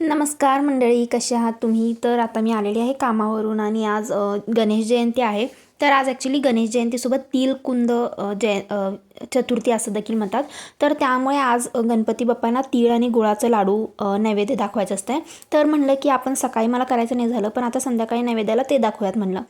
नमस्कार मंडळी, कसे आहात तुम्ही? तर आता मी आलेली आहे कामावरून आणि आज गणेश जयंती आहे. तर आज ॲक्च्युली गणेश जयंतीसोबत तिळकुंद चतुर्थी असं देखील म्हणतात. तर त्यामुळे आज गणपती बाप्पांना तीळ आणि गुळाचं लाडू नैवेद्य दाखवायचं असतं. तर म्हणलं की आपण सकाळी मला करायचं नाही झालं, पण आता संध्याकाळी नैवेद्याला ते दाखवूयात म्हणलं.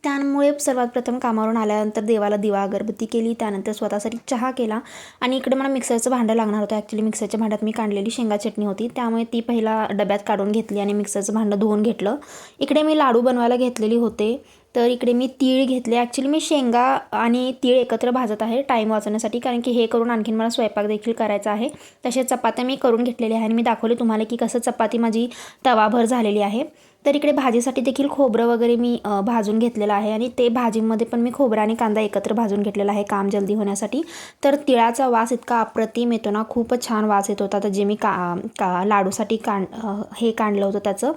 त्यामुळे सर्वात प्रथम कामावरून आल्यानंतर देवाला दिवा अगरबत्ती केली, त्यानंतर स्वतःसाठी चहा केला आणि इकडे मला मिक्सरचं भांडं लागणार होतं. ॲक्च्युली मिक्सरच्या भांड्यात मी काढलेली शेंगा चटणी होती, त्यामुळे ती पहिला डब्यात काढून घेतली आणि मिक्सरचं भांडं धुवून घेतलं. इकडे मी लाडू बनवायला घेतलेली होते. तर इकडे मी तीळ घेतले. ॲक्च्युली मी शेंगा आणि तीळ एकत्र भाजत आहे टाईम वाचवण्यासाठी, कारण की हे करून आणखीन मला स्वयंपाक देखील करायचा आहे. तसेच चपात्या मी करून घेतलेल्या आहे आणि मी दाखवले तुम्हाला की कसं चपाती माझी तवाभर झालेली आहे. तर इकडे भाजीसाठी देखील खोबरं वगैरे मी भाजून घेतलेलं आहे आणि ते भाजीमध्ये पण मी खोबरं आणि कांदा एकत्र भाजून घेतलेला आहे काम जल्दी होण्यासाठी. तर तिळाचा वास इतका अप्रतिम येतो ना, खूपच छान वास येत होता. तर जे मी लाडूसाठी हे काढलं होतं त्याचं.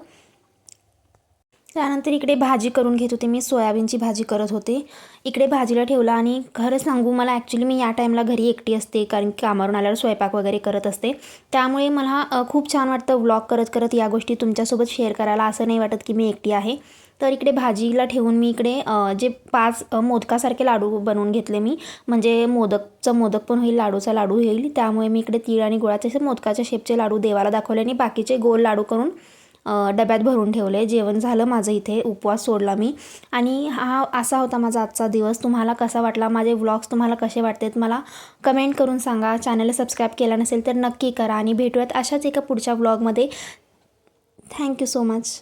त्यानंतर इकडे भाजी करून घेत होते, मी सोयाबीनची भाजी करत होते. इकडे भाजीला ठेवलं आणि खरं सांगू मला ॲक्च्युली मी या टाईमला घरी एकटी असते, कारण की कामावरून आल्यावर स्वयंपाक वगैरे करत असते. त्यामुळे मला खूप छान वाटतं व्लॉग करत करत या गोष्टी तुमच्यासोबत शेअर करायला. असं नाही वाटत की मी एकटी आहे. तर इकडे भाजीला ठेवून मी इकडे जे 5 मोदकासारखे लाडू बनवून घेतले मी, म्हणजे मोदक पण होईल, लाडूचा लाडू होईल. त्यामुळे मी इकडे तीळ आणि गुळाचे असे मोदकाच्या शेपचे लाडू देवाला दाखवले आणि बाकीचे गोल लाडू करून डब्यात भरून ठेवले. जेवण झालं माझं, इथे उपवास सोडला मी. आणि हा असा होता माझा आजचा दिवस. तुम्हाला कसा वाटला, माझे व्लॉग्स तुम्हाला कसे वाटतात मला कमेंट करून सांगा. चॅनलला सबस्क्राईब केला नसेल तर नक्की करा आणि भेटूयात अशाच एका पुढच्या व्लॉगमध्ये. Thank you so much.